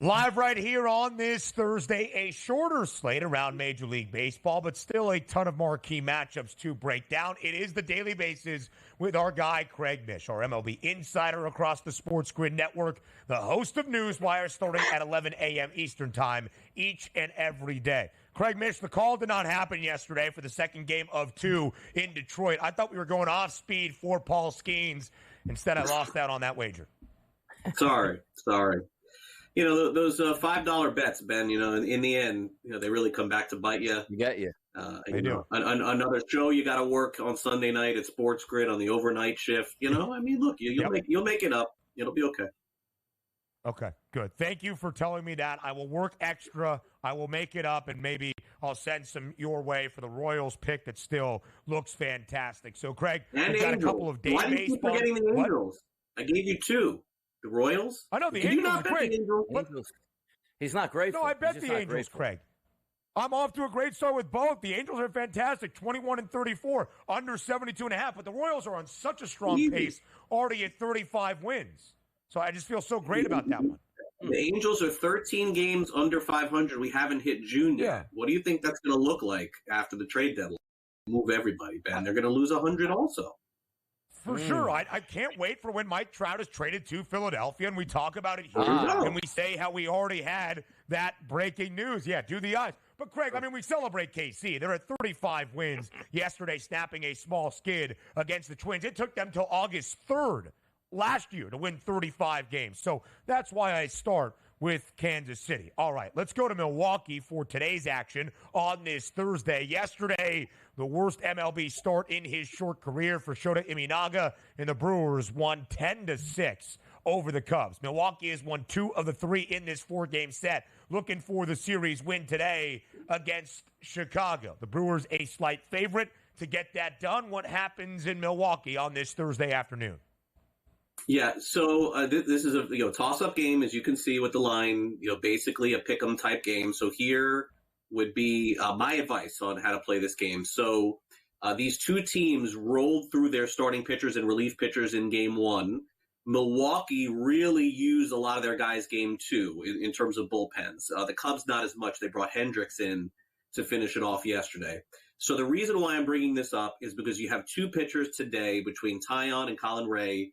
Live right here on this Thursday, a shorter slate around Major League Baseball, but still a ton of marquee matchups to break down. It is the Daily Bases with our guy, Craig Mish, our MLB insider across the SportsGrid network, the host of Newswire, starting at 11 a.m. Eastern time each and every day. Craig Mish, the call did not happen yesterday for the second game of 2 in Detroit. I thought we were going off speed for Paul Skeens. Instead, I lost out on that wager. Sorry. You know, those $5 bets, Ben, you know, in the end, you know, they really come back to bite you. You get you. They do. Another show you got to work on Sunday night at SportsGrid on the overnight shift. You know, I mean, look, you'll make it up. It'll be okay. Okay, good. Thank you for telling me that. I will work extra. I will make it up, and maybe I'll send some your way for the Royals pick that still looks fantastic. So, Craig, we've got a couple of days. Why do you keep forgetting the Angels? I gave you 2. The Royals? I know the Angels are great. Angels. He's not grateful. No, I bet the Angels, Craig. I'm off to a great start with both. The Angels are fantastic, 21-34, under 72.5. But the Royals are on such a strong pace, already at 35 wins. So I just feel so great about that one. The Angels are 13 games under 500. We haven't hit June yet. Yeah. What do you think that's going to look like after the trade deadline? Move everybody, Ben. They're going to lose 100 also. For sure. I can't wait for when Mike Trout is traded to Philadelphia, and we talk about it here, and we say how we already had that breaking news. Yeah, do the odds. But, Craig, I mean, we celebrate KC. They're at 35 wins yesterday, snapping a small skid against the Twins. It took them till August 3rd last year to win 35 games. So that's why I start with Kansas City. All right, let's go to Milwaukee for today's action on this Thursday. Yesterday, the worst MLB start in his short career for Shota Imanaga, and the Brewers won 10-6 over the Cubs. Milwaukee has won 2 of the 3 in this 4-game set, looking for the series win today against Chicago. The Brewers a slight favorite to get that done. What happens in Milwaukee on this Thursday afternoon? Yeah, so this is a toss-up game, as you can see with the line. Basically a pick 'em type game. So here would be my advice on how to play this game. So these two teams rolled through their starting pitchers and relief pitchers in game 1. Milwaukee really used a lot of their guys game 2 in terms of bullpens. The Cubs not as much. They brought Hendricks in to finish it off yesterday. So the reason why I'm bringing this up is because you have 2 pitchers today between Taillon and Colin Ray.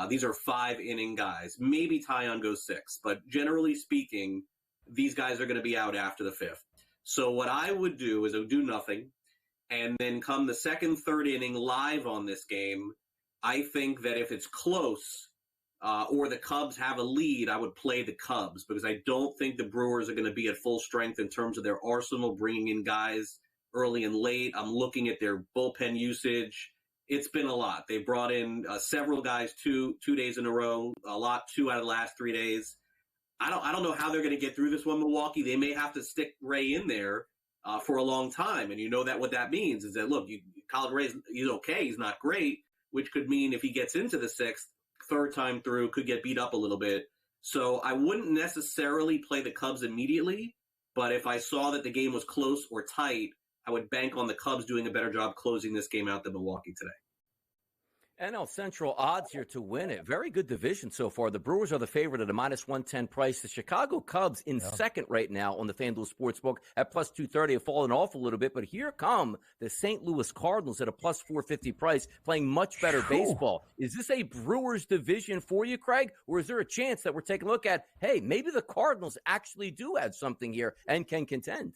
These are 5-inning guys. Maybe Taillon goes 6, but generally speaking, these guys are going to be out after the 5th. So what I would do is I would do nothing, and then come the 2nd, 3rd inning live on this game, I think that if it's close or the Cubs have a lead, I would play the Cubs because I don't think the Brewers are going to be at full strength in terms of their arsenal, bringing in guys early and late. I'm looking at their bullpen usage. It's been a lot. They brought in several guys two days in a row, a lot 2 out of the last 3 days. I don't know how they're going to get through this one, Milwaukee. They may have to stick Ray in there for a long time, and you know that what that means is that, look, Colin Ray, he's okay. He's not great, which could mean if he gets into the 6th, 3rd time through, could get beat up a little bit. So I wouldn't necessarily play the Cubs immediately, but if I saw that the game was close or tight, I would bank on the Cubs doing a better job closing this game out than Milwaukee today. NL Central odds here to win it. Very good division so far. The Brewers are the favorite at a -110 price. The Chicago Cubs in second right now on the FanDuel Sportsbook at +230 have fallen off a little bit, but here come the St. Louis Cardinals at a +450 price, playing much better baseball. Is this a Brewers division for you, Craig, or is there a chance that we're taking a look at, hey, maybe the Cardinals actually do have something here and can contend?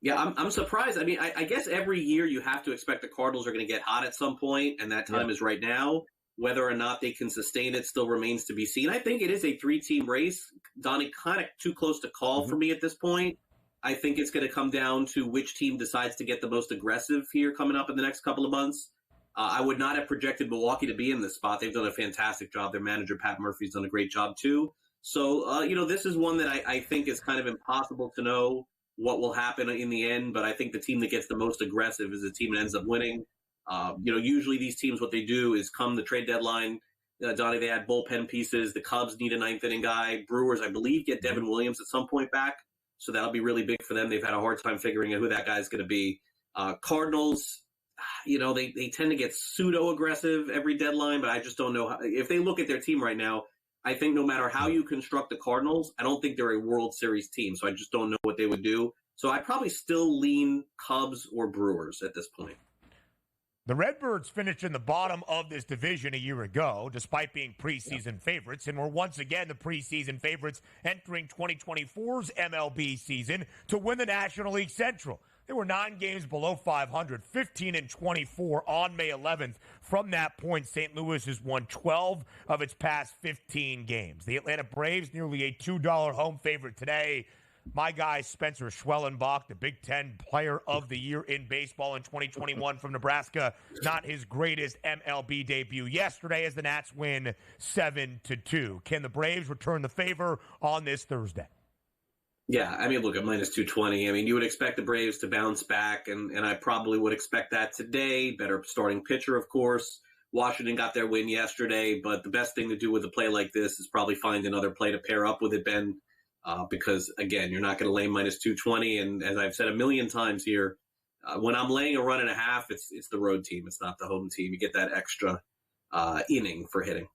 Yeah, I'm surprised. I mean, I guess every year you have to expect the Cardinals are going to get hot at some point, and that time is right now. Whether or not they can sustain it still remains to be seen. I think it is a 3-team race. Donnie, kind of too close to call for me at this point. I think it's going to come down to which team decides to get the most aggressive here coming up in the next couple of months. I would not have projected Milwaukee to be in this spot. They've done a fantastic job. Their manager, Pat Murphy's done a great job too. So, this is one that I think is kind of impossible to know what will happen in the end, but I think the team that gets the most aggressive is the team that ends up winning. Usually these teams, what they do is come the trade deadline, Donnie, they add bullpen pieces. The Cubs need a 9th-inning guy. Brewers, I believe, get Devin Williams at some point back, so that'll be really big for them. They've had a hard time figuring out who that guy's going to be. Cardinals, they tend to get pseudo-aggressive every deadline, but I just don't know. If they look at their team right now, I think no matter how you construct the Cardinals, I don't think they're a World Series team. So I just don't know what they would do. So I probably still lean Cubs or Brewers at this point. The Redbirds finished in the bottom of this division a year ago, despite being preseason favorites, and were once again the preseason favorites entering 2024's MLB season to win the National League Central. They were 9 games below 500, 15-24 on May 11th. From that point, St. Louis has won 12 of its past 15 games. The Atlanta Braves, nearly a $2 home favorite today. My guy, Spencer Schwellenbach, the Big Ten Player of the Year in baseball in 2021 from Nebraska, not his greatest MLB debut yesterday as the Nats win 7-2. Can the Braves return the favor on this Thursday? Yeah, I mean, look, at minus 220, I mean, you would expect the Braves to bounce back, and I probably would expect that today. Better starting pitcher, of course. Washington got their win yesterday, but the best thing to do with a play like this is probably find another play to pair up with it, Ben. Because, again, you're not going to lay minus 220. And as I've said a million times here, when I'm laying a run and a half, it's the road team. It's not the home team. You get that extra inning for hitting.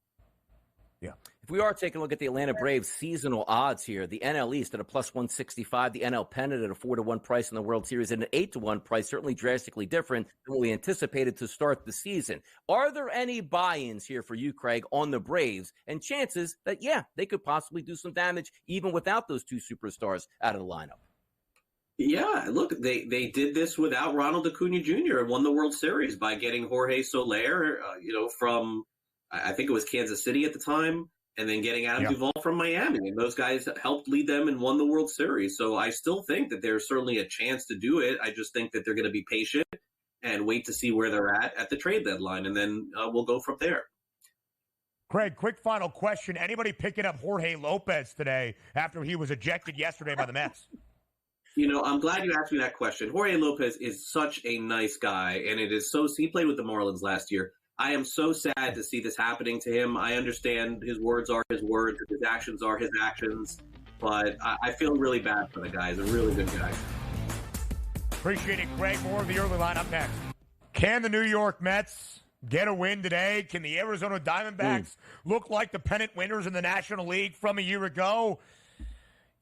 Yeah. If we are taking a look at the Atlanta Braves seasonal odds here, the NL East at a plus 165, the NL Pennant at a 4-1 price in the World Series, and an 8-1 price, certainly drastically different than what we anticipated to start the season. Are there any buy-ins here for you, Craig, on the Braves, and chances that, yeah, they could possibly do some damage even without those two superstars out of the lineup? Yeah, look, they did this without Ronald Acuna Jr. and won the World Series by getting Jorge Soler, from I think it was Kansas City at the time, and then getting Adam Duvall from Miami. And those guys helped lead them and won the World Series. So I still think that there's certainly a chance to do it. I just think that they're going to be patient and wait to see where they're at the trade deadline, and then we'll go from there. Craig, quick final question. Anybody picking up Jorge Lopez today after he was ejected yesterday by the Mets? I'm glad you asked me that question. Jorge Lopez is such a nice guy, and it is so – he played with the Marlins last year. I am so sad to see this happening to him. I understand his words are his words, his actions are his actions, but I feel really bad for the guy. He's a really good guy. Appreciate it, Craig. More of the early line up next. Can the New York Mets get a win today? Can the Arizona Diamondbacks look like the pennant winners in the National League from a year ago?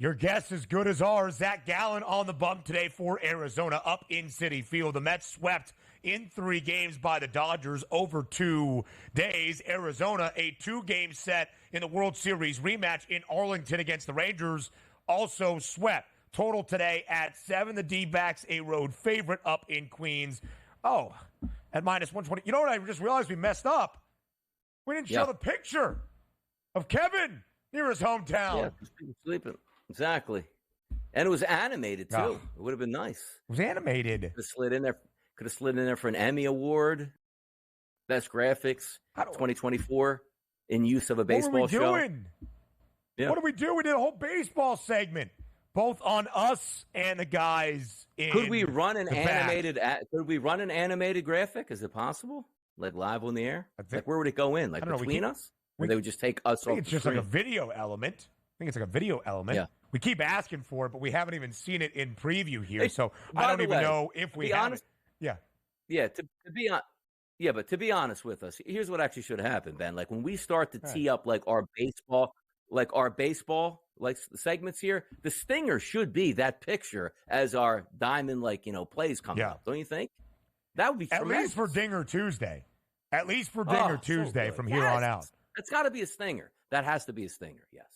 Your guess is good as ours. Zach Gallen on the bump today for Arizona up in Citi Field. The Mets swept in 3 games by the Dodgers over 2 days. Arizona, a 2-game set in the World Series rematch in Arlington against the Rangers, also swept. Total today at 7. The D-backs, a road favorite up in Queens. Oh, at minus 120. You know what? I just realized we messed up. We didn't show the picture of Kevin near his hometown. Yeah, sleeping. Exactly. And it was animated, too. Oh. It would have been nice. It was animated. Could have slid in there for an Emmy Award. Best graphics, 2024, in use of a baseball show. What are we doing? Yeah. What did we do? We did a whole baseball segment, both on us and the guys in Could we run an animated graphic? Is it possible? Like live on the air? Like where would it go in? Like between us? Or they would just take us off it's just like a video element. I think it's like a video element. Yeah. We keep asking for it, but we haven't even seen it in preview here. So I don't even know if we have it. Yeah. Yeah. But to be honest with us, here's what actually should happen, Ben. Like when we start to tee up like our baseball segments here, the stinger should be that picture as our diamond plays coming up. Don't you think? That would be tremendous. At least for Dinger Tuesday. From here on out. That's got to be a stinger. That has to be a stinger. Yes.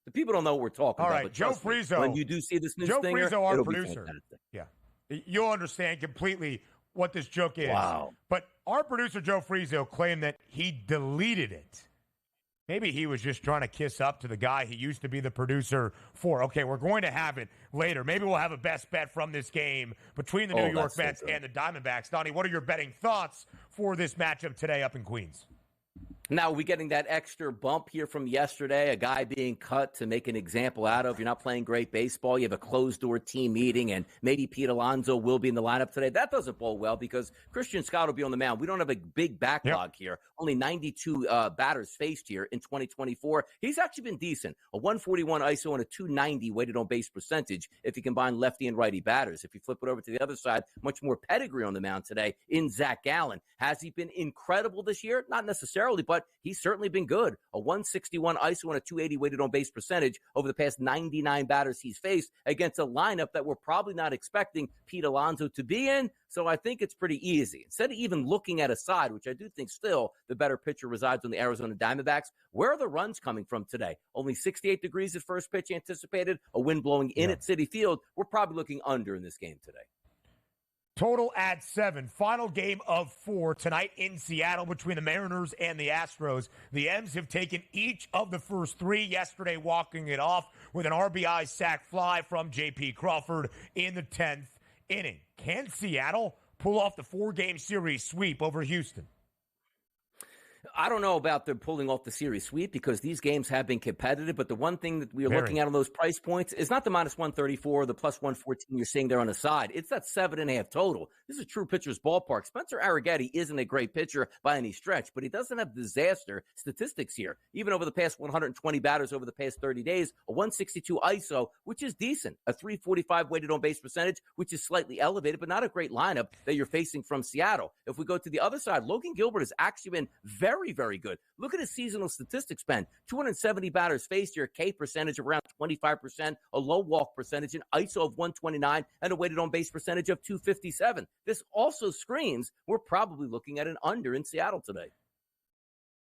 The people don't know what we're talking about. All right, but Joe Frizo. When you do see this new stinger, Joe Frizo, our producer. Yeah. You'll understand completely what this joke is. Wow. But our producer, Joe Frizo, claimed that he deleted it. Maybe he was just trying to kiss up to the guy he used to be the producer for. Okay, we're going to have it later. Maybe we'll have a best bet from this game between the New York Mets and the Diamondbacks. Donnie, what are your betting thoughts for this matchup today up in Queens? Now, are we getting that extra bump here from yesterday, a guy being cut to make an example out of? You're not playing great baseball. You have a closed-door team meeting, and maybe Pete Alonso will be in the lineup today. That doesn't bode well because Christian Scott will be on the mound. We don't have a big backlog here. Only 92 batters faced here in 2024. He's actually been decent. A 141 ISO and a 290 weighted on base percentage if you combine lefty and righty batters. If you flip it over to the other side, much more pedigree on the mound today in Zach Gallen. Has he been incredible this year? Not necessarily, but but he's certainly been good. A 161 ISO and a 280 weighted on base percentage over the past 99 batters he's faced against a lineup that we're probably not expecting Pete Alonso to be in. So I think it's pretty easy. Instead of even looking at a side, which I do think still the better pitcher resides on the Arizona Diamondbacks, where are the runs coming from today? Only 68 degrees at first pitch anticipated, a wind blowing in at Citi Field. We're probably looking under in this game today. Total at 7. Final game of 4 tonight in Seattle between the Mariners and the Astros. The M's have taken each of the first 3 yesterday, walking it off with an RBI sac fly from J.P. Crawford in the 10th inning. Can Seattle pull off the 4-game series sweep over Houston? I don't know about them pulling off the series sweep because these games have been competitive, but the one thing that we are looking at on those price points is not the minus 134 or the plus 114 you're seeing there on the side. It's that 7.5 total. This is a true pitcher's ballpark. Spencer Arrighetti isn't a great pitcher by any stretch, but he doesn't have disaster statistics here. Even over the past 120 batters over the past 30 days, a 162 ISO, which is decent, a 345 weighted on base percentage, which is slightly elevated, but not a great lineup that you're facing from Seattle. If we go to the other side, Logan Gilbert has actually been very, very good. Look at his seasonal statistics, Ben. 270 batters faced here, K percentage around 25%, a low walk percentage, an ISO of 129, and a weighted on base percentage of 257. This also screams we're probably looking at an under in Seattle today.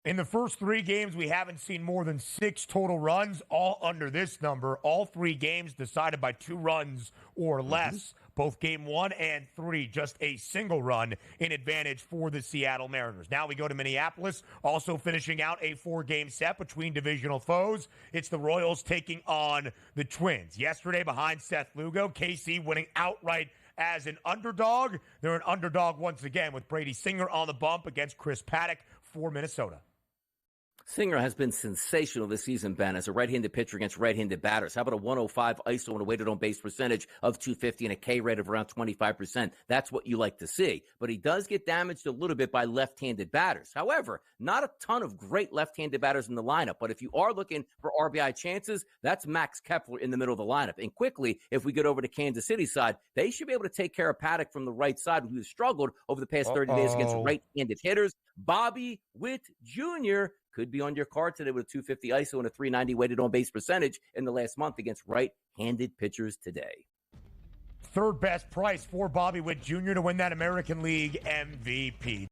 In the first 3 games, we haven't seen more than 6 total runs, all under this number. All 3 games decided by 2 runs or less. Both game 1 and 3, just a single run in advantage for the Seattle Mariners. Now we go to Minneapolis, also finishing out a 4-game set between divisional foes. It's the Royals taking on the Twins. Yesterday, behind Seth Lugo, KC winning outright as an underdog. They're an underdog once again with Brady Singer on the bump against Chris Paddock for Minnesota. Singer has been sensational this season, Ben, as a right-handed pitcher against right-handed batters. How about a 105 ISO and a weighted on base percentage of 250 and a K rate of around 25%? That's what you like to see. But he does get damaged a little bit by left-handed batters. However, not a ton of great left-handed batters in the lineup. But if you are looking for RBI chances, that's Max Kepler in the middle of the lineup. And quickly, if we get over to Kansas City side, they should be able to take care of Paddock from the right side, who has struggled over the past 30 days against right-handed hitters. Bobby Witt Jr. could be on your card today with a 250 ISO and a 390 weighted on base percentage in the last month against right-handed pitchers today. Third best price for Bobby Witt Jr. to win that American League MVP.